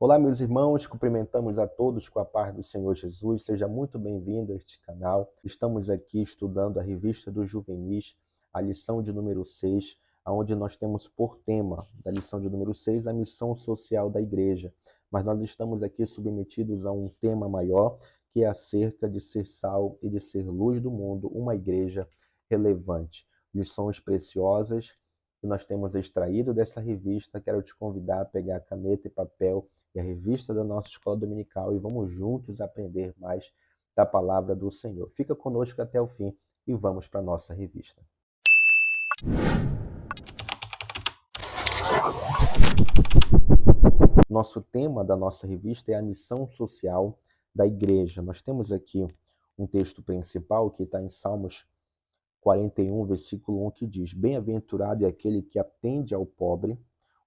Olá, meus irmãos, cumprimentamos a todos com a paz do Senhor Jesus. Seja muito bem-vindo a este canal. Estamos aqui estudando a Revista dos Juvenis, a lição de número 6, onde nós temos por tema da lição de número 6 a missão social da igreja. Mas nós estamos aqui submetidos a um tema maior, que é acerca de ser sal e de ser luz do mundo, uma igreja relevante. Lições preciosas que nós temos extraído dessa revista. Quero te convidar a pegar caneta e papel e a revista da nossa escola dominical e vamos juntos aprender mais da palavra do Senhor. Fica conosco até o fim e vamos para a nossa revista. Nosso tema da nossa revista é a missão social da igreja. Nós temos aqui um texto principal que está em Salmos 41, versículo 1, que diz: Bem-aventurado é aquele que atende ao pobre,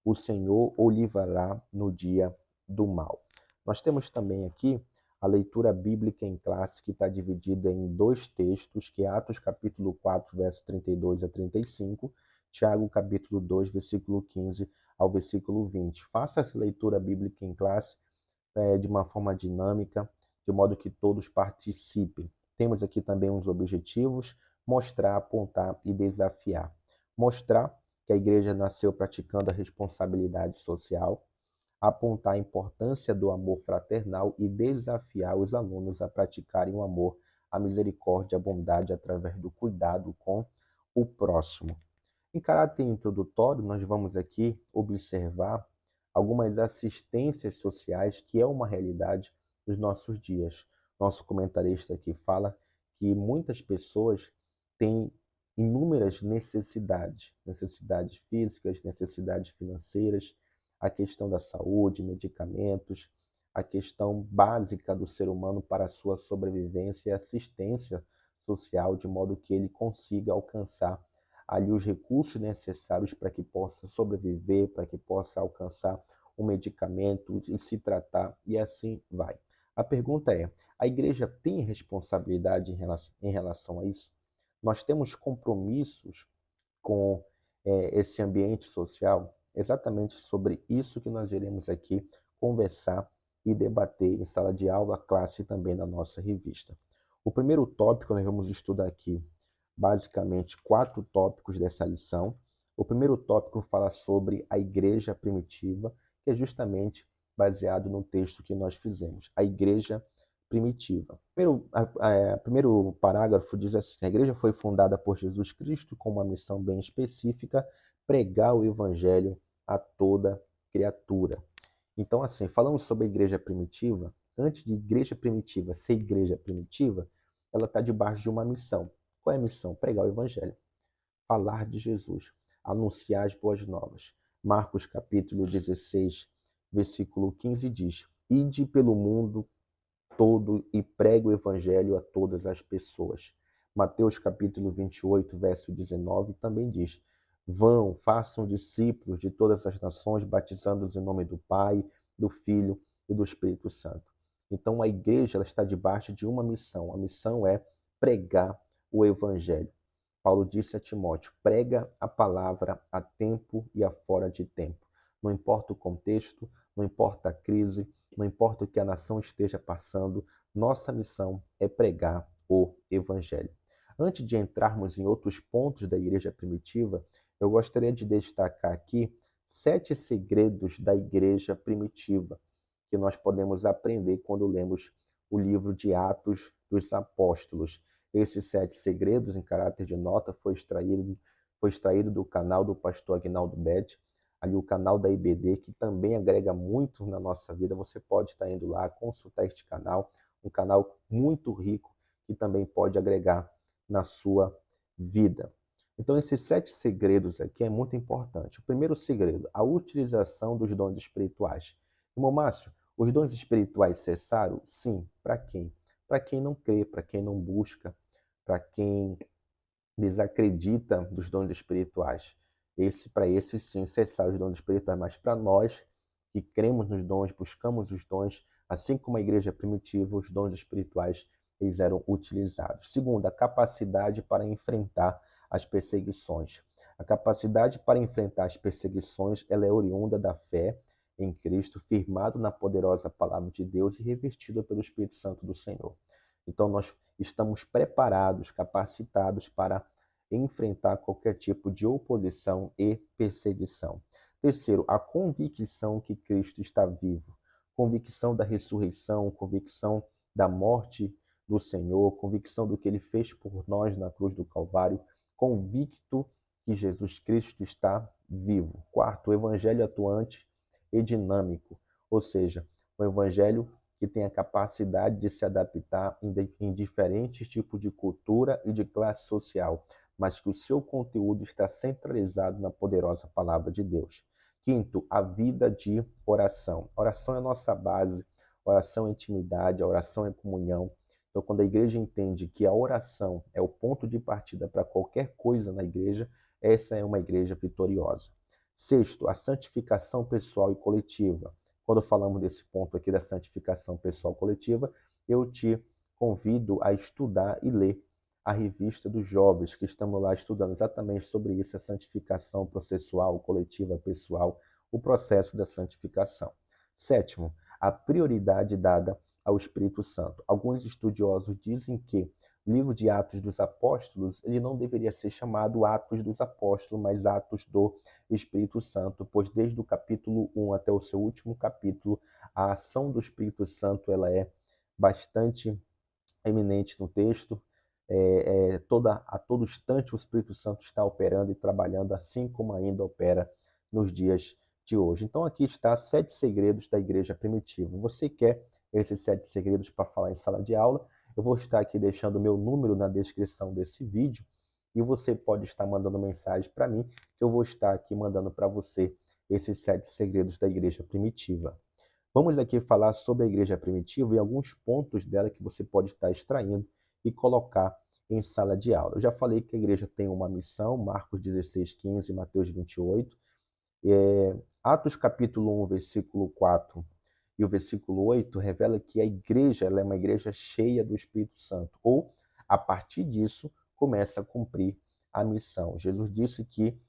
o Senhor o livrará no dia do mal. Nós temos também aqui a leitura bíblica em classe, que está dividida em dois textos, que é Atos capítulo 4, verso 32 a 35, Tiago capítulo 2, versículo 15 ao versículo 20. Faça essa leitura bíblica em classe de uma forma dinâmica, de modo que todos participem. Temos aqui também uns objetivos: mostrar, apontar e desafiar. Mostrar que a igreja nasceu praticando a responsabilidade social, apontar a importância do amor fraternal e desafiar os alunos a praticarem o amor, a misericórdia, a bondade através do cuidado com o próximo. Em caráter introdutório, nós vamos aqui observar algumas assistências sociais que é uma realidade dos nossos dias. Nosso comentarista aqui fala que muitas pessoas têm inúmeras necessidades físicas, necessidades financeiras, a questão da saúde, medicamentos, a questão básica do ser humano para a sua sobrevivência e assistência social, de modo que ele consiga alcançar ali os recursos necessários para que possa sobreviver, para que possa alcançar um medicamento e se tratar, e assim vai. A pergunta é: a igreja tem responsabilidade em relação a isso? Nós temos compromissos com esse ambiente social? Exatamente sobre isso que nós iremos aqui conversar e debater em sala de aula, classe e também na nossa revista. O primeiro tópico nós vamos estudar aqui basicamente 4 tópicos dessa lição. O primeiro tópico fala sobre a igreja primitiva, que é justamente baseado no texto que nós fizemos, a igreja primitiva. Primeiro parágrafo diz assim: a igreja foi fundada por Jesus Cristo com uma missão bem específica: pregar o evangelho a toda criatura. Então, assim, falamos sobre a igreja primitiva. Antes de igreja primitiva ser igreja primitiva, ela está debaixo de uma missão. Qual é a missão? Pregar o evangelho, falar de Jesus, anunciar as boas novas. Marcos capítulo 16, versículo 15 diz: Ide pelo mundo todo e pregue o evangelho a todas as pessoas. Mateus capítulo 28, verso 19 também diz: Vão, façam discípulos de todas as nações, batizando-os em nome do Pai, do Filho e do Espírito Santo. Então a igreja ela está debaixo de uma missão. A missão é pregar o evangelho. Paulo disse a Timóteo: prega a palavra a tempo e a fora de tempo. Não importa o contexto, não importa a crise, não importa o que a nação esteja passando, nossa missão é pregar o evangelho. Antes de entrarmos em outros pontos da igreja primitiva, eu gostaria de destacar aqui 7 segredos da igreja primitiva que nós podemos aprender quando lemos o livro de Atos dos Apóstolos. Esses 7 segredos, em caráter de nota, foi extraído do canal do pastor Aguinaldo Bede, ali o canal da IBD, que também agrega muito na nossa vida. Você pode estar indo lá, consultar este canal, um canal muito rico, que também pode agregar na sua vida. Então, esses 7 segredos aqui é muito importante. O primeiro segredo, a utilização dos dons espirituais. Irmão Márcio, os dons espirituais cessaram? Sim. Para quem? Para quem não crê, para quem não busca, para quem desacredita dos dons espirituais. Para esses sim cessaram os dons espirituais, mas para nós que cremos nos dons, buscamos os dons, assim como a igreja primitiva, os dons espirituais eles eram utilizados. Segundo, a capacidade para enfrentar as perseguições. A capacidade para enfrentar as perseguições ela é oriunda da fé, em Cristo, firmado na poderosa palavra de Deus e revestido pelo Espírito Santo do Senhor. Então, nós estamos preparados, capacitados para enfrentar qualquer tipo de oposição e perseguição. Terceiro, a convicção que Cristo está vivo. Convicção da ressurreição, convicção da morte do Senhor, convicção do que ele fez por nós na cruz do Calvário, convicto que Jesus Cristo está vivo. Quarto, o evangelho atuante e dinâmico, ou seja, o evangelho que tem a capacidade de se adaptar em diferentes tipos de cultura e de classe social, mas que o seu conteúdo está centralizado na poderosa palavra de Deus. Quinto, a vida de oração. A oração é a nossa base, a oração é intimidade, a oração é comunhão. Então, quando a igreja entende que a oração é o ponto de partida para qualquer coisa na igreja, essa é uma igreja vitoriosa. Sexto, a santificação pessoal e coletiva. Quando falamos desse ponto aqui da santificação pessoal e coletiva, eu te convido a estudar e ler a revista dos jovens, que estamos lá estudando exatamente sobre isso, a santificação processual, coletiva, pessoal, o processo da santificação. Sétimo, a prioridade dada ao Espírito Santo. Alguns estudiosos dizem que o livro de Atos dos Apóstolos, ele não deveria ser chamado Atos dos Apóstolos, mas Atos do Espírito Santo, pois desde o capítulo 1 até o seu último capítulo, a ação do Espírito Santo ela é bastante eminente no texto. A todo instante o Espírito Santo está operando e trabalhando, assim como ainda opera nos dias de hoje. Então aqui está 7 segredos da igreja primitiva. Você quer esses 7 segredos para falar em sala de aula? Eu vou estar aqui deixando o meu número na descrição desse vídeo e você pode estar mandando mensagem para mim, que eu vou estar aqui mandando para você esses 7 segredos da igreja primitiva. Vamos aqui falar sobre a igreja primitiva e alguns pontos dela que você pode estar extraindo e colocar em sala de aula. Eu já falei que a igreja tem uma missão, Marcos 16:15, Mateus 28. Atos capítulo 1, versículo 4 e o versículo 8 revela que a igreja ela é uma igreja cheia do Espírito Santo, ou, a partir disso, começa a cumprir a missão. Jesus disse que,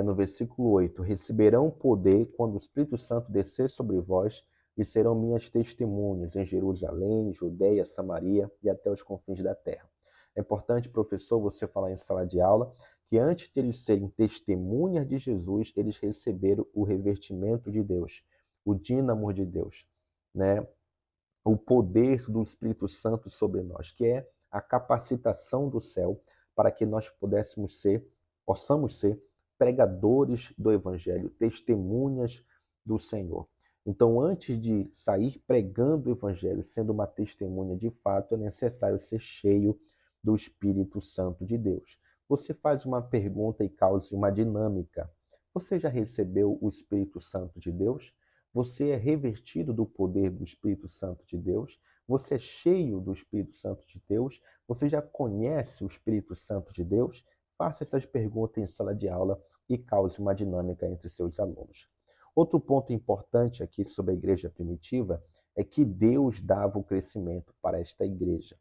no versículo 8, receberão poder quando o Espírito Santo descer sobre vós e serão minhas testemunhas em Jerusalém, Judeia, Samaria e até os confins da terra. É importante, professor, você falar em sala de aula que antes de eles serem testemunhas de Jesus, eles receberam o revestimento de Deus, o dínamo de Deus, né? O poder do Espírito Santo sobre nós, que é a capacitação do céu para que nós possamos ser pregadores do Evangelho, testemunhas do Senhor. Então, antes de sair pregando o Evangelho, sendo uma testemunha de fato, é necessário ser cheio do Espírito Santo de Deus. Você faz uma pergunta e causa uma dinâmica. Você já recebeu o Espírito Santo de Deus? Você é revestido do poder do Espírito Santo de Deus? Você é cheio do Espírito Santo de Deus? Você já conhece o Espírito Santo de Deus? Faça essas perguntas em sala de aula e cause uma dinâmica entre seus alunos. Outro ponto importante aqui sobre a igreja primitiva é que Deus dava o crescimento para esta igreja.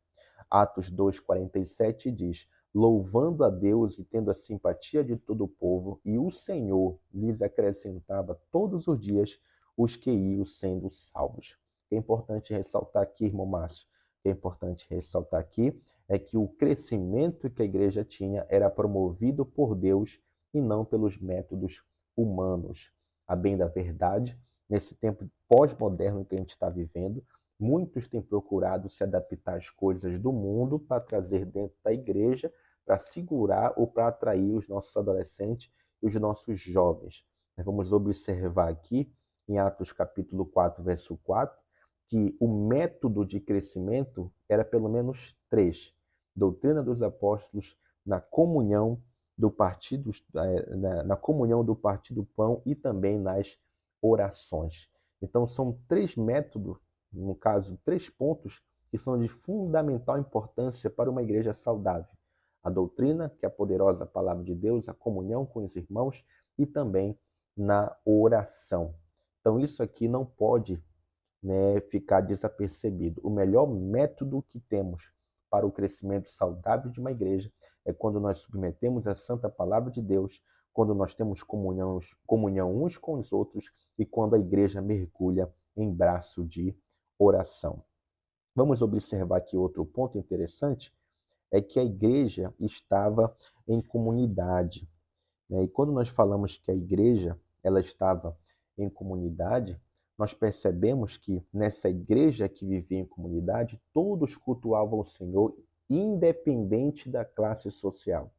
Atos 2:47 diz: louvando a Deus e tendo a simpatia de todo o povo, e o Senhor lhes acrescentava todos os dias os que iam sendo salvos. É importante ressaltar aqui, irmão Márcio, é importante ressaltar aqui é que o crescimento que a igreja tinha era promovido por Deus e não pelos métodos humanos. A bem da verdade, nesse tempo pós-moderno que a gente está vivendo, muitos têm procurado se adaptar às coisas do mundo para trazer dentro da igreja, para segurar ou para atrair os nossos adolescentes e os nossos jovens. Nós vamos observar aqui, em Atos capítulo 4, verso 4, que o método de crescimento era pelo menos 3. Doutrina dos apóstolos, na comunhão do partido, na comunhão do partir do pão e também nas orações. Então são 3 métodos, no caso 3 pontos, que são de fundamental importância para uma igreja saudável. A doutrina, que é a poderosa palavra de Deus, a comunhão com os irmãos e também na oração. Então isso aqui não pode, ficar desapercebido. O melhor método que temos para o crescimento saudável de uma igreja é quando nós submetemos a santa palavra de Deus, quando nós temos comunhão uns com os outros e quando a igreja mergulha em braço de oração. Vamos observar aqui outro ponto interessante, é que a igreja estava em comunidade, né? E quando nós falamos que a igreja ela estava em comunidade, nós percebemos que nessa igreja que vivia em comunidade, todos cultuavam o Senhor, independente da classe social.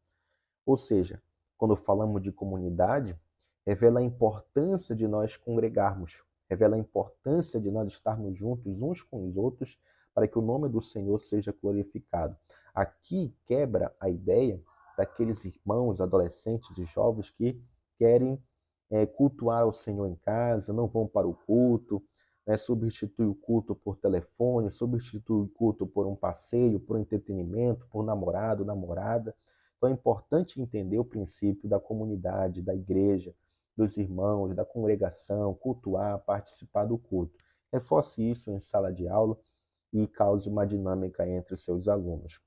Ou seja, quando falamos de comunidade, revela a importância de nós congregarmos, revela a importância de nós estarmos juntos uns com os outros para que o nome do Senhor seja glorificado. Aqui quebra a ideia daqueles irmãos, adolescentes e jovens que querem cultuar o Senhor em casa, não vão para o culto, substitui o culto por telefone, substitui o culto por um passeio, por entretenimento, por namorado, namorada. Então é importante entender o princípio da comunidade, da igreja, dos irmãos, da congregação, cultuar, participar do culto. Reforce isso em sala de aula e cause uma dinâmica entre os seus alunos.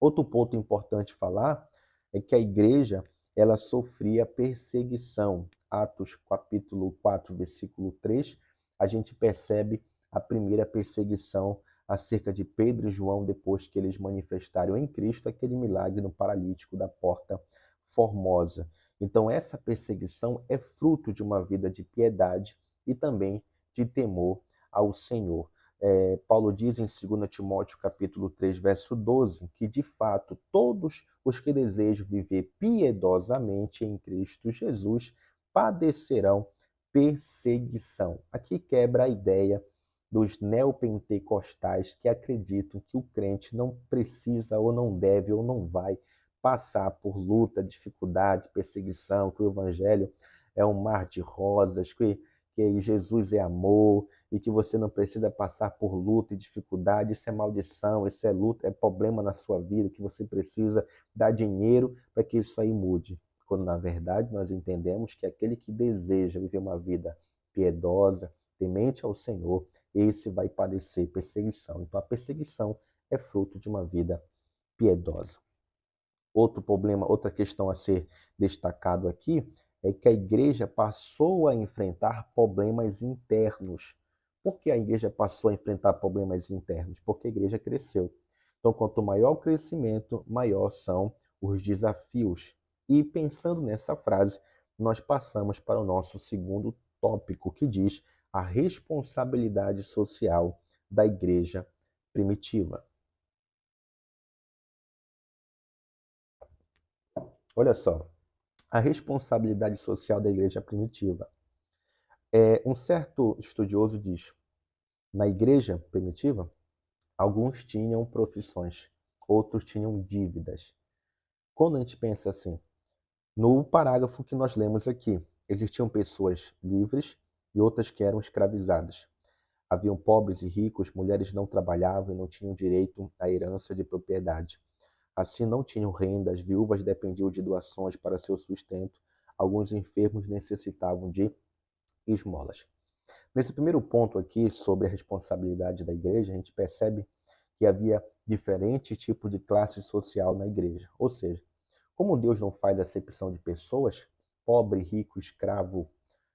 Outro ponto importante falar é que a igreja ela sofria perseguição. Atos capítulo 4, versículo 3, a gente percebe a primeira perseguição acerca de Pedro e João depois que eles manifestaram em Cristo aquele milagre no paralítico da porta formosa. Então essa perseguição é fruto de uma vida de piedade e também de temor ao Senhor. Paulo diz em 2 Timóteo capítulo 3, verso 12, que de fato todos os que desejam viver piedosamente em Cristo Jesus padecerão perseguição. Aqui quebra a ideia dos neopentecostais que acreditam que o crente não precisa ou não deve ou não vai passar por luta, dificuldade, perseguição, que o evangelho é um mar de rosas, que Jesus é amor e que você não precisa passar por luta e dificuldade. Isso é maldição, isso é luta, é problema na sua vida, que você precisa dar dinheiro para que isso aí mude. Quando na verdade nós entendemos que aquele que deseja viver uma vida piedosa, temente ao Senhor, esse vai padecer perseguição. Então a perseguição é fruto de uma vida piedosa. Outro problema, outra questão a ser destacado aqui é que a igreja passou a enfrentar problemas internos. Por que a igreja passou a enfrentar problemas internos? Porque a igreja cresceu. Então, quanto maior o crescimento, maior são os desafios. E pensando nessa frase, nós passamos para o nosso segundo tópico, que diz a responsabilidade social da igreja primitiva. Olha só, a responsabilidade social da igreja primitiva. Um certo estudioso diz, na igreja primitiva, alguns tinham profissões, outros tinham dívidas. Quando a gente pensa assim, no parágrafo que nós lemos aqui, existiam pessoas livres e outras que eram escravizadas. Haviam pobres e ricos, mulheres não trabalhavam e não tinham direito à herança de propriedade. Assim não tinham renda, as viúvas dependiam de doações para seu sustento, alguns enfermos necessitavam de esmolas. Nesse primeiro ponto aqui sobre a responsabilidade da igreja, a gente percebe que havia diferentes tipos de classe social na igreja. Ou seja, como Deus não faz acepção de pessoas, pobre, rico, escravo,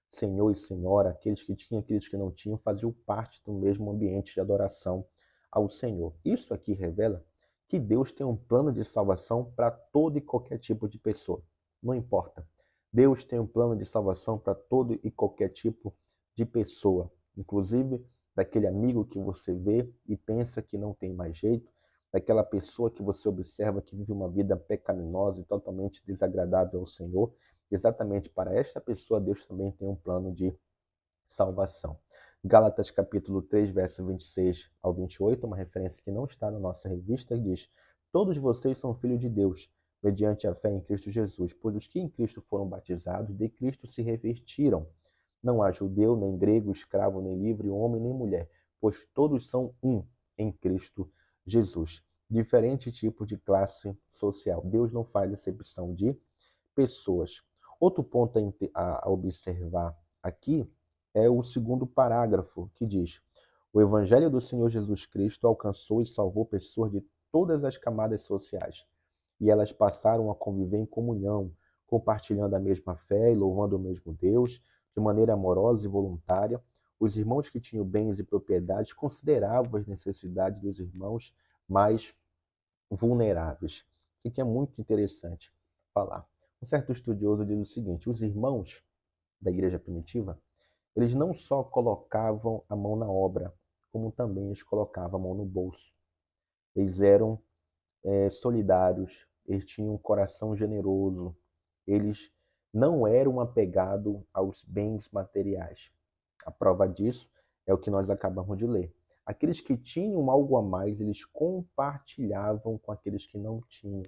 senhor e senhora, aqueles que tinham, aqueles que não tinham, faziam parte do mesmo ambiente de adoração ao Senhor. Isso aqui revela que Deus tem um plano de salvação para todo e qualquer tipo de pessoa. Não importa. Deus tem um plano de salvação para todo e qualquer tipo de pessoa. Inclusive, daquele amigo que você vê e pensa que não tem mais jeito, daquela pessoa que você observa que vive uma vida pecaminosa e totalmente desagradável ao Senhor. Exatamente para esta pessoa, Deus também tem um plano de salvação. Gálatas capítulo 3, verso 26 ao 28, uma referência que não está na nossa revista, diz: todos vocês são filhos de Deus, mediante a fé em Cristo Jesus, pois os que em Cristo foram batizados, de Cristo se revestiram. Não há judeu, nem grego, escravo, nem livre, homem, nem mulher, pois todos são um em Cristo Jesus. Diferente tipo de classe social. Deus não faz acepção de pessoas. Outro ponto a observar aqui é o segundo parágrafo, que diz: o Evangelho do Senhor Jesus Cristo alcançou e salvou pessoas de todas as camadas sociais, e elas passaram a conviver em comunhão compartilhando a mesma fé e louvando o mesmo Deus, de maneira amorosa e voluntária. Os irmãos que tinham bens e propriedades consideravam as necessidades dos irmãos mais vulneráveis. Isso aqui é muito interessante falar. Um certo estudioso diz o seguinte: os irmãos da igreja primitiva, eles não só colocavam a mão na obra, como também eles colocavam a mão no bolso. Eles eram solidários, eles tinham um coração generoso, eles não eram apegados aos bens materiais. A prova disso é o que nós acabamos de ler. Aqueles que tinham algo a mais, eles compartilhavam com aqueles que não tinham.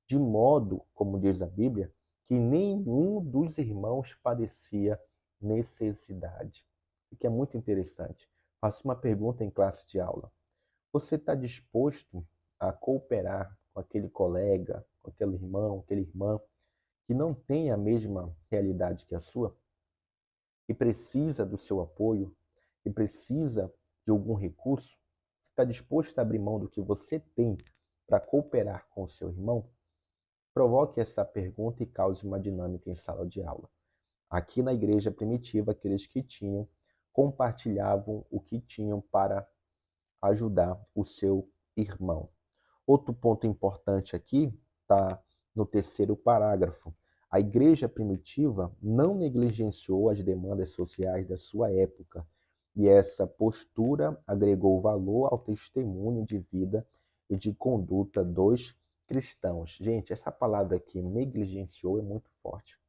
De modo, como diz a Bíblia, que nenhum dos irmãos padecia necessidade. O que é muito interessante. Faço uma pergunta em classe de aula. Você está disposto a cooperar com aquele colega, com aquele irmão, aquela irmã que não tem a mesma realidade que a sua, que precisa do seu apoio, que precisa de algum recurso? Você está disposto a abrir mão do que você tem para cooperar com o seu irmão? Provoque essa pergunta e cause uma dinâmica em sala de aula. Aqui na igreja primitiva, aqueles que tinham compartilhavam o que tinham para ajudar o seu irmão. Outro ponto importante aqui está no terceiro parágrafo. A igreja primitiva não negligenciou as demandas sociais da sua época, e essa postura agregou valor ao testemunho de vida e de conduta dos cristãos. Gente, essa palavra aqui, negligenciou, é muito forte.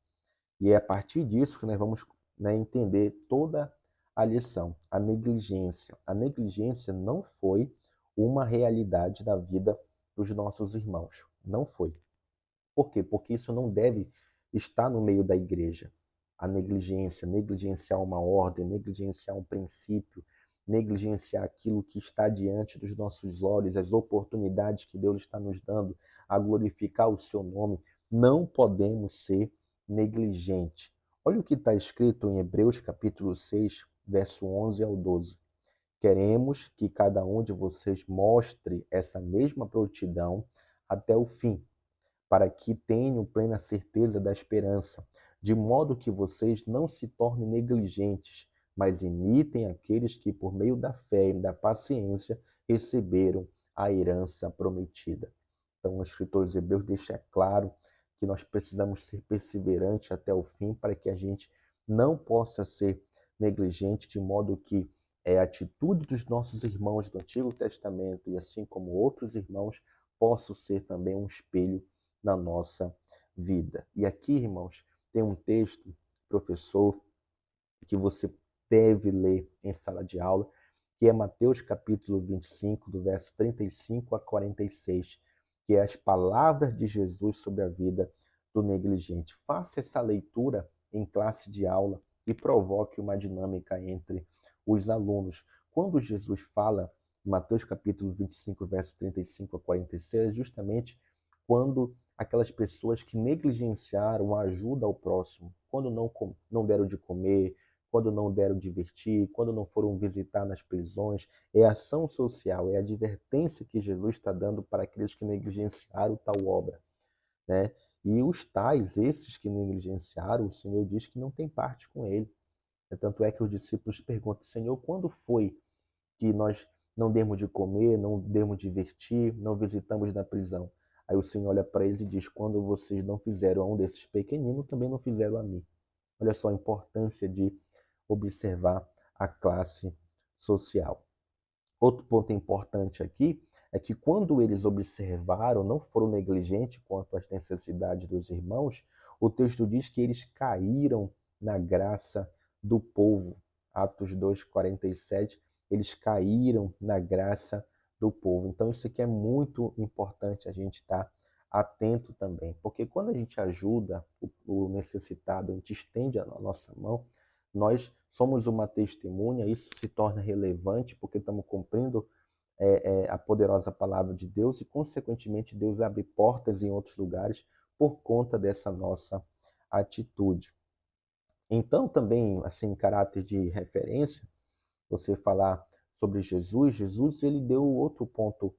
E é a partir disso que nós vamos, entender toda a lição. A negligência. A negligência não foi uma realidade da vida dos nossos irmãos. Não foi. Por quê? Porque isso não deve estar no meio da igreja. A negligência, negligenciar uma ordem, negligenciar um princípio, negligenciar aquilo que está diante dos nossos olhos, as oportunidades que Deus está nos dando a glorificar o seu nome. Não podemos ser negligentes. Olha o que está escrito em Hebreus capítulo 6, verso 11 ao 12. Queremos que cada um de vocês mostre essa mesma prontidão até o fim, para que tenham plena certeza da esperança, de modo que vocês não se tornem negligentes, mas imitem aqueles que, por meio da fé e da paciência, receberam a herança prometida. Então, o escritor dos Hebreus deixa claro que nós precisamos ser perseverantes até o fim, para que a gente não possa ser negligente, de modo que a atitude dos nossos irmãos do Antigo Testamento, e assim como outros irmãos, possam ser também um espelho na nossa vida. E aqui, irmãos, tem um texto, professor, que você deve ler em sala de aula, que é Mateus capítulo 25, do verso 35 a 46, que é as palavras de Jesus sobre a vida do negligente. Faça essa leitura em classe de aula e provoque uma dinâmica entre os alunos. Quando Jesus fala, em Mateus capítulo 25, verso 35 a 46, justamente quando aquelas pessoas que negligenciaram a ajuda ao próximo, quando não deram de comer, quando não deram de vestir, quando não foram visitar nas prisões, é a ação social, é a advertência que Jesus está dando para aqueles que negligenciaram tal obra, né? E os tais, esses que negligenciaram, o Senhor diz que não tem parte com ele. Tanto é que os discípulos perguntam: Senhor, quando foi que nós não demos de comer, não demos de vestir, não visitamos na prisão? Aí o Senhor olha para eles e diz: quando vocês não fizeram a um desses pequeninos, também não fizeram a mim. Olha só a importância de observar a classe social. Outro ponto importante aqui é que quando eles observaram, não foram negligentes quanto às necessidades dos irmãos, o texto diz que eles caíram na graça do povo. Atos 2:47, eles caíram na graça do povo. Então isso aqui é muito importante a gente estar atento também, porque quando a gente ajuda o necessitado, a gente estende a nossa mão, nós somos uma testemunha, isso se torna relevante porque estamos cumprindo a poderosa palavra de Deus e, consequentemente, Deus abre portas em outros lugares por conta dessa nossa atitude. Então, também, assim, em caráter de referência, você falar sobre Jesus, ele deu outro ponto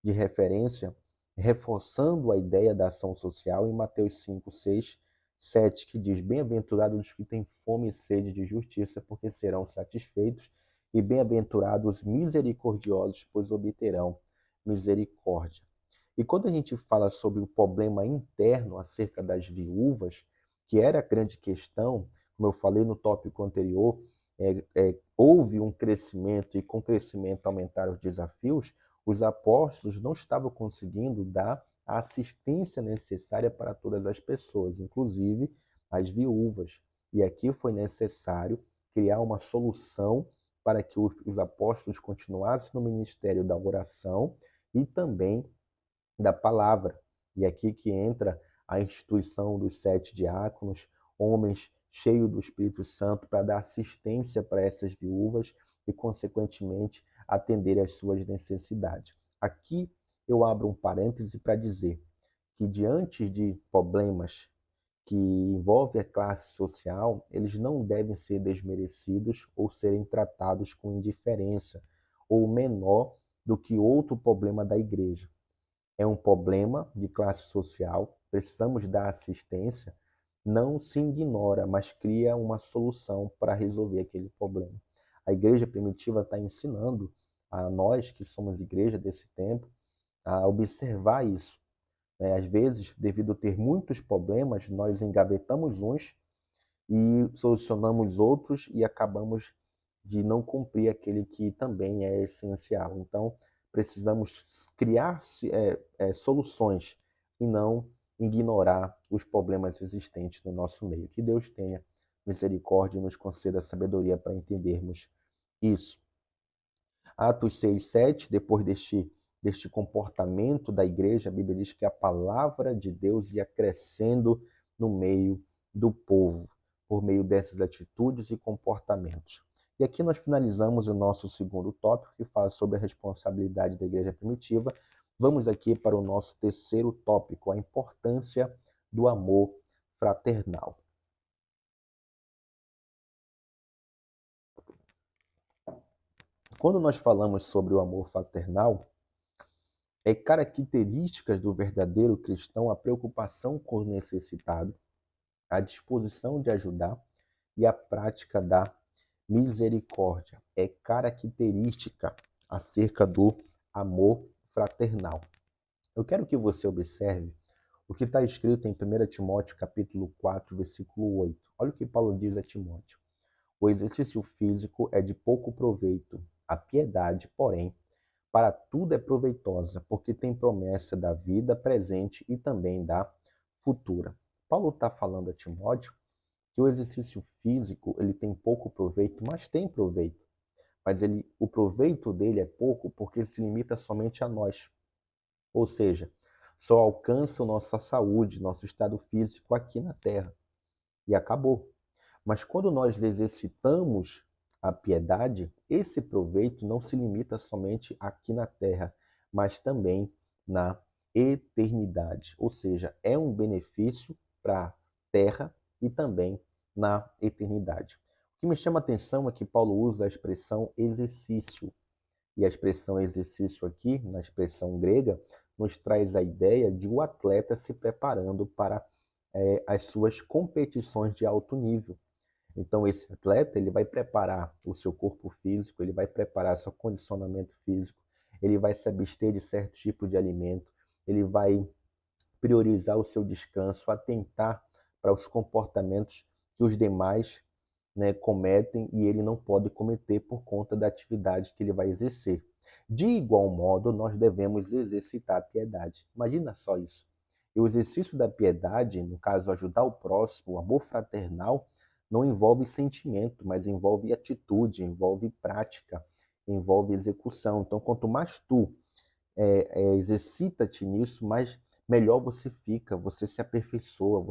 de referência reforçando a ideia da ação social em Mateus 5, 6, 7, que diz: bem-aventurados os que têm fome e sede de justiça, porque serão satisfeitos, e bem-aventurados os misericordiosos, pois obterão misericórdia. E quando a gente fala sobre o problema interno acerca das viúvas, que era a grande questão, como eu falei no tópico anterior, houve um crescimento e com o crescimento aumentaram os desafios, os apóstolos não estavam conseguindo dar a assistência necessária para todas as pessoas, inclusive as viúvas. E aqui foi necessário criar uma solução para que os apóstolos continuassem no ministério da oração e também da palavra. E aqui que entra a instituição dos 7 diáconos, homens cheios do Espírito Santo, para dar assistência para essas viúvas e, consequentemente, atender às suas necessidades. Aqui eu abro um parêntese para dizer que, diante de problemas que envolvem a classe social, eles não devem ser desmerecidos ou serem tratados com indiferença ou menor do que outro problema da igreja. É um problema de classe social, precisamos dar assistência, não se ignora, mas cria uma solução para resolver aquele problema. A igreja primitiva está ensinando a nós, que somos igreja desse tempo, a observar isso. Às vezes, devido a ter muitos problemas, nós engavetamos uns e solucionamos outros e acabamos de não cumprir aquele que também é essencial. Então, precisamos criar soluções e não ignorar os problemas existentes no nosso meio. Que Deus tenha misericórdia e nos conceda sabedoria para entendermos isso. Atos 6, 7, depois deste comportamento da igreja, a Bíblia diz que a palavra de Deus ia crescendo no meio do povo, por meio dessas atitudes e comportamentos. E aqui nós finalizamos o nosso segundo tópico, que fala sobre a responsabilidade da igreja primitiva. Vamos aqui para o nosso terceiro tópico, a importância do amor fraternal. Quando nós falamos sobre o amor fraternal, é características do verdadeiro cristão a preocupação com o necessitado, a disposição de ajudar e a prática da misericórdia. É característica acerca do amor fraternal. Eu quero que você observe o que está escrito em 1 Timóteo capítulo 4, versículo 8. Olha o que Paulo diz a Timóteo. O exercício físico é de pouco proveito. A piedade, porém, para tudo é proveitosa, porque tem promessa da vida presente e também da futura. Paulo está falando a Timóteo que o exercício físico ele tem pouco proveito, mas tem proveito. Mas o proveito dele é pouco porque ele se limita somente a nós. Ou seja, só alcança nossa saúde, nosso estado físico aqui na Terra. E acabou. Mas quando nós exercitamos a piedade, esse proveito não se limita somente aqui na Terra, mas também na eternidade. Ou seja, é um benefício para a Terra e também na eternidade. O que me chama a atenção é que Paulo usa a expressão exercício. E a expressão exercício aqui, na expressão grega, nos traz a ideia de um atleta se preparando para as suas competições de alto nível. Então, esse atleta ele vai preparar o seu corpo físico, ele vai preparar seu condicionamento físico, ele vai se abster de certo tipo de alimento, ele vai priorizar o seu descanso, atentar para os comportamentos que os demais cometem e ele não pode cometer por conta da atividade que ele vai exercer. De igual modo, nós devemos exercitar a piedade. Imagina só isso. E o exercício da piedade, no caso, ajudar o próximo, o amor fraternal, não envolve sentimento, mas envolve atitude, envolve prática, envolve execução. Então, quanto mais tu exercita-te nisso, mais melhor você fica, você se aperfeiçoa,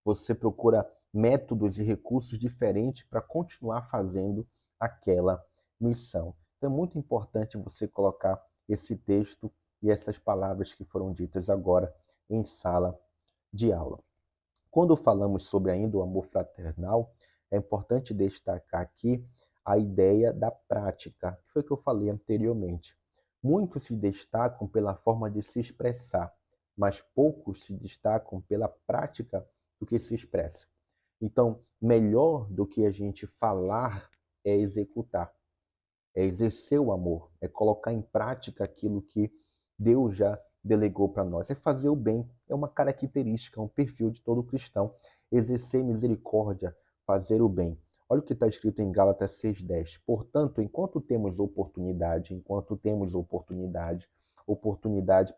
você procura métodos e recursos diferentes para continuar fazendo aquela missão. Então é muito importante você colocar esse texto e essas palavras que foram ditas agora em sala de aula. Quando falamos sobre ainda o amor fraternal, é importante destacar aqui a ideia da prática, que foi o que eu falei anteriormente. Muitos se destacam pela forma de se expressar, mas poucos se destacam pela prática do que se expressa. Então, melhor do que a gente falar é executar, é exercer o amor, é colocar em prática aquilo que Deus já delegou para nós, é fazer o bem, é uma característica, um perfil de todo cristão, exercer misericórdia, fazer o bem. Olha o que está escrito em Gálatas 6,10. Portanto, enquanto temos oportunidade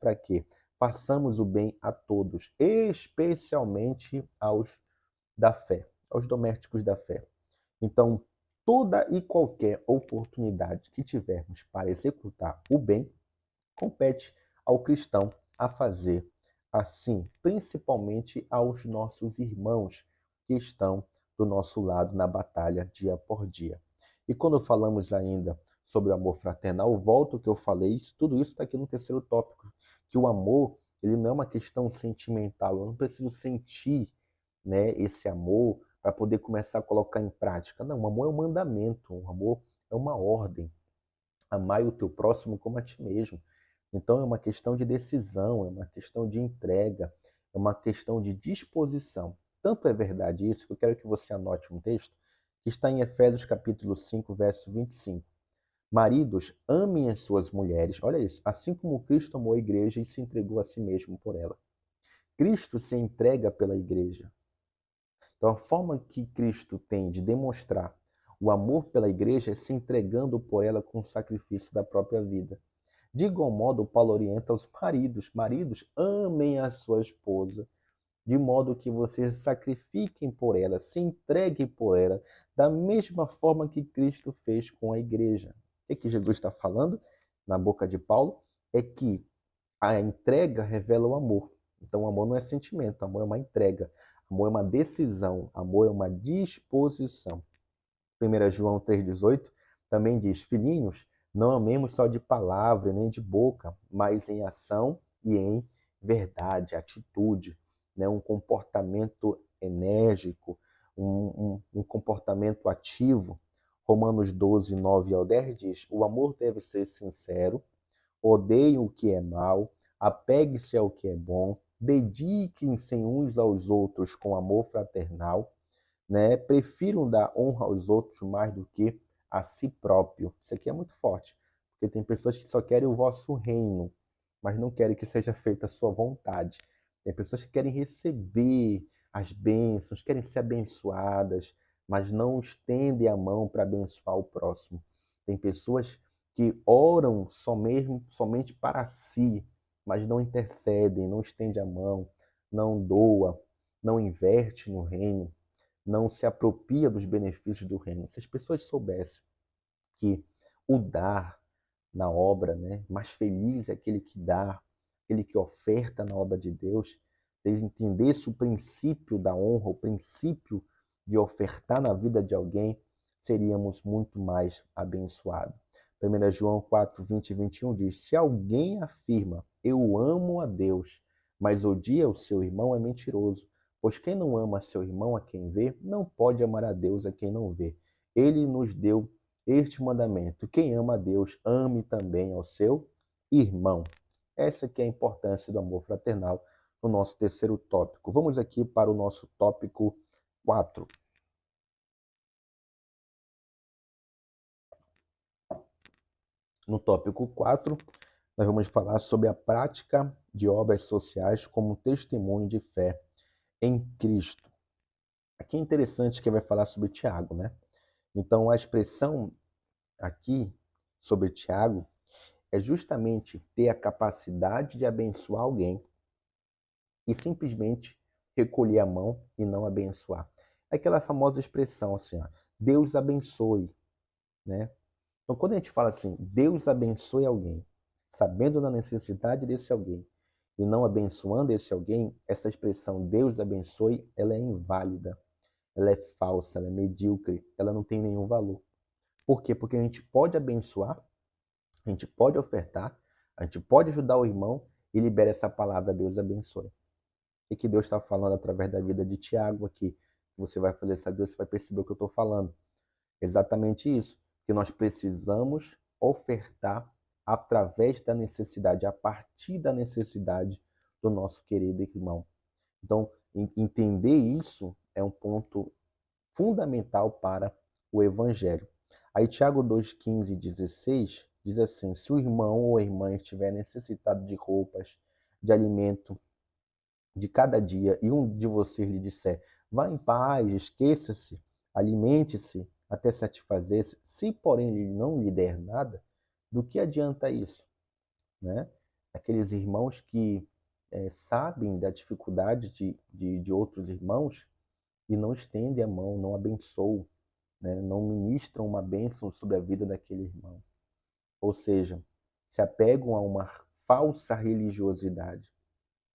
para quê? Façamos o bem a todos, especialmente aos da fé, aos domésticos da fé. Então, toda e qualquer oportunidade que tivermos para executar o bem, compete ao cristão a fazer assim, principalmente aos nossos irmãos que estão do nosso lado na batalha dia por dia. E quando falamos ainda sobre o amor fraternal, volto ao que eu falei, tudo isso está aqui no terceiro tópico, que o amor, ele não é uma questão sentimental, eu não preciso sentir, né, esse amor para poder começar a colocar em prática. Não, o amor é um mandamento, o amor é uma ordem. Amai o teu próximo como a ti mesmo. Então é uma questão de decisão, é uma questão de entrega, é uma questão de disposição. Tanto é verdade isso que eu quero que você anote um texto que está em Efésios capítulo 5, verso 25. Maridos, amem as suas mulheres, olha isso, assim como Cristo amou a igreja e se entregou a si mesmo por ela. Cristo se entrega pela igreja. Então, a forma que Cristo tem de demonstrar o amor pela igreja é se entregando por ela com o sacrifício da própria vida. De igual modo, Paulo orienta os maridos: maridos, amem a sua esposa, de modo que vocês sacrifiquem por ela, se entreguem por ela, da mesma forma que Cristo fez com a igreja. O que Jesus está falando na boca de Paulo é que a entrega revela o amor. Então, o amor não é sentimento, o amor é uma entrega. Amor é uma decisão, amor é uma disposição. 1 João 3,18 também diz: filhinhos, não amemos só de palavra nem de boca, mas em ação e em verdade, atitude, né? Um comportamento enérgico, um comportamento ativo. Romanos 12, 9 ao 10 diz: o amor deve ser sincero, odeiem o que é mal, apegue-se ao que é bom, dediquem-se uns aos outros com amor fraternal, né? Prefiram dar honra aos outros mais do que a si próprio. Isso aqui é muito forte, porque tem pessoas que só querem o vosso reino, mas não querem que seja feita a sua vontade. Tem pessoas que querem receber as bênçãos, querem ser abençoadas, mas não estendem a mão para abençoar o próximo. Tem pessoas que oram somente para si, mas não intercedem, não estendem a mão, não doa, não inverte no reino, não se apropria dos benefícios do reino. Se as pessoas soubessem que o dar na obra, né, mais feliz é aquele que dá, aquele que oferta na obra de Deus, se eles entendessem o princípio da honra, o princípio de ofertar na vida de alguém, seríamos muito mais abençoados. 1 João 4, 20 e 21 diz: se alguém afirma, eu amo a Deus, mas odia o seu irmão, é mentiroso. Pois quem não ama seu irmão a quem vê, não pode amar a Deus a quem não vê. Ele nos deu este mandamento: quem ama a Deus, ame também ao seu irmão. Essa que é a importância do amor fraternal no nosso terceiro tópico. Vamos aqui para o nosso tópico 4. No tópico 4, nós vamos falar sobre a prática de obras sociais como testemunho de fé em Cristo. Aqui é interessante que vai falar sobre Tiago, né? Então, a expressão aqui sobre Tiago é justamente ter a capacidade de abençoar alguém e simplesmente recolher a mão e não abençoar. É aquela famosa expressão assim, ó, Deus abençoe, né? Então, quando a gente fala assim, Deus abençoe alguém, sabendo da necessidade desse alguém e não abençoando esse alguém, essa expressão Deus abençoe, ela é inválida, ela é falsa, ela é medíocre, ela não tem nenhum valor. Por quê? Porque a gente pode abençoar, a gente pode ofertar, a gente pode ajudar o irmão e libera essa palavra Deus abençoe. E que Deus está falando através da vida de Tiago aqui. Você vai fazer essa Deus, você vai perceber o que eu estou falando. Exatamente isso, que nós precisamos ofertar através da necessidade, a partir da necessidade do nosso querido irmão. Então, entender isso é um ponto fundamental para o Evangelho. Aí Tiago 2,15 e 16 diz assim: se o irmão ou a irmã estiver necessitado de roupas, de alimento de cada dia, e um de vocês lhe disser, vá em paz, esqueça-se, alimente-se até satisfazer-se, se porém ele não lhe der nada, do que adianta isso? Né? Aqueles irmãos que sabem da dificuldade de outros irmãos e não estendem a mão, não abençoam, né? Não ministram uma bênção sobre a vida daquele irmão. Ou seja, se apegam a uma falsa religiosidade.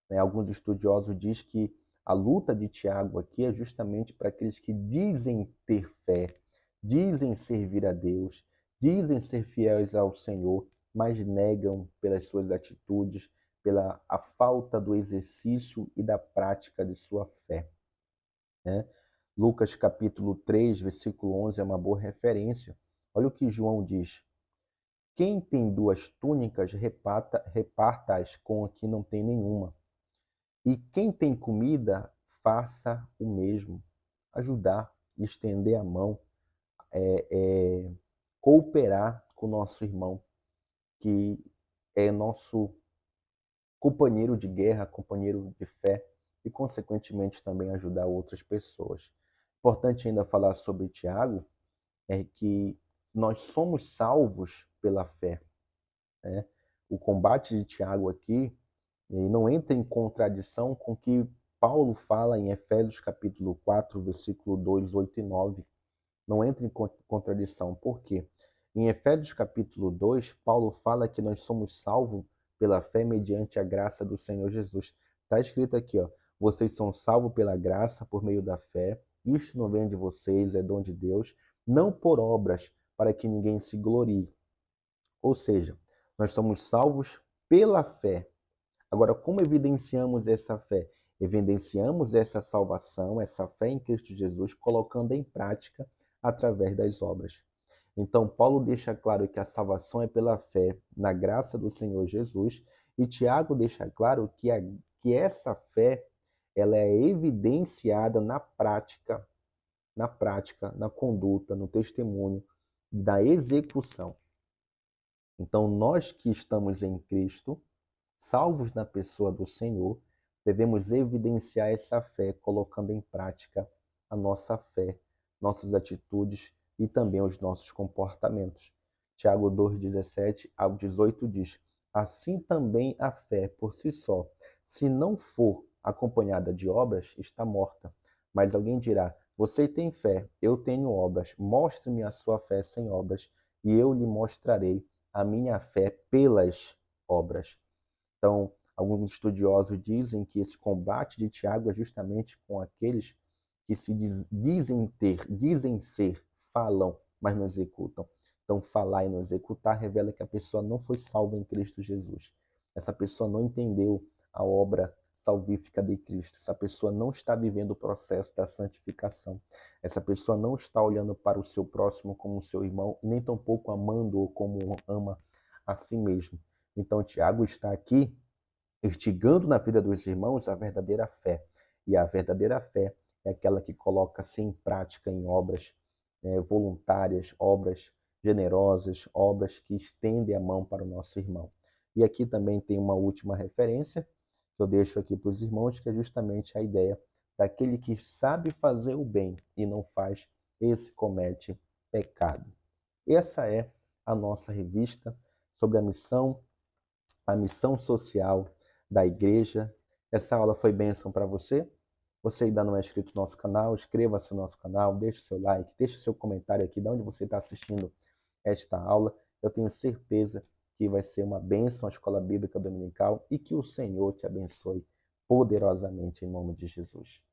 Né? Alguns estudiosos dizem que a luta de Tiago aqui é justamente para aqueles que dizem ter fé, dizem servir a Deus, dizem ser fiéis ao Senhor, mas negam pelas suas atitudes, pela a falta do exercício e da prática de sua fé. Né? Lucas capítulo 3, versículo 11 é uma boa referência. Olha o que João diz. Quem tem duas túnicas, reparta-as com a que não tem nenhuma. E quem tem comida, faça o mesmo. Ajudar, estender a mão, cooperar com o nosso irmão, que é nosso companheiro de guerra, companheiro de fé, e, consequentemente, também ajudar outras pessoas. Importante ainda falar sobre Tiago é que nós somos salvos pela fé. Né? O combate de Tiago aqui não entra em contradição com o que Paulo fala em Efésios capítulo 4, versículo 2, 8 e 9. Não entra em contradição. Por quê? Em Efésios capítulo 2, Paulo fala que nós somos salvos pela fé mediante a graça do Senhor Jesus. Está escrito aqui, ó, vocês são salvos pela graça por meio da fé. Isto não vem de vocês, é dom de Deus, não por obras, para que ninguém se glorie. Ou seja, nós somos salvos pela fé. Agora, como evidenciamos essa fé? Evidenciamos essa salvação, essa fé em Cristo Jesus, colocando em prática através das obras. Então, Paulo deixa claro que a salvação é pela fé na graça do Senhor Jesus, e Tiago deixa claro que essa fé ela é evidenciada na conduta, no testemunho, da execução. Então, nós que estamos em Cristo, salvos na pessoa do Senhor, devemos evidenciar essa fé, colocando em prática a nossa fé, nossas atitudes e também os nossos comportamentos. Tiago 2:17 ao 18 diz: assim também a fé por si só, se não for acompanhada de obras, está morta. Mas alguém dirá: você tem fé, eu tenho obras. Mostre-me a sua fé sem obras, e eu lhe mostrarei a minha fé pelas obras. Então, alguns estudiosos dizem que esse combate de Tiago é justamente com aqueles que se dizem ser, falam, mas não executam. Então, falar e não executar revela que a pessoa não foi salva em Cristo Jesus. Essa pessoa não entendeu a obra salvífica de Cristo. Essa pessoa não está vivendo o processo da santificação. Essa pessoa não está olhando para o seu próximo como seu irmão, nem tampouco amando-o como ama a si mesmo. Então, Tiago está aqui instigando na vida dos irmãos a verdadeira fé. E a verdadeira fé é aquela que coloca-se em prática em obras voluntárias, obras generosas, obras que estendem a mão para o nosso irmão. E aqui também tem uma última referência que eu deixo aqui para os irmãos, que é justamente a ideia daquele que sabe fazer o bem e não faz, esse comete pecado. Essa é a nossa revista sobre a missão social da igreja. Essa aula foi bênção para você? Você ainda não é inscrito no nosso canal, inscreva-se no nosso canal, deixe seu like, deixe seu comentário aqui de onde você está assistindo esta aula. Eu tenho certeza que vai ser uma bênção a Escola Bíblica Dominical e que o Senhor te abençoe poderosamente em nome de Jesus.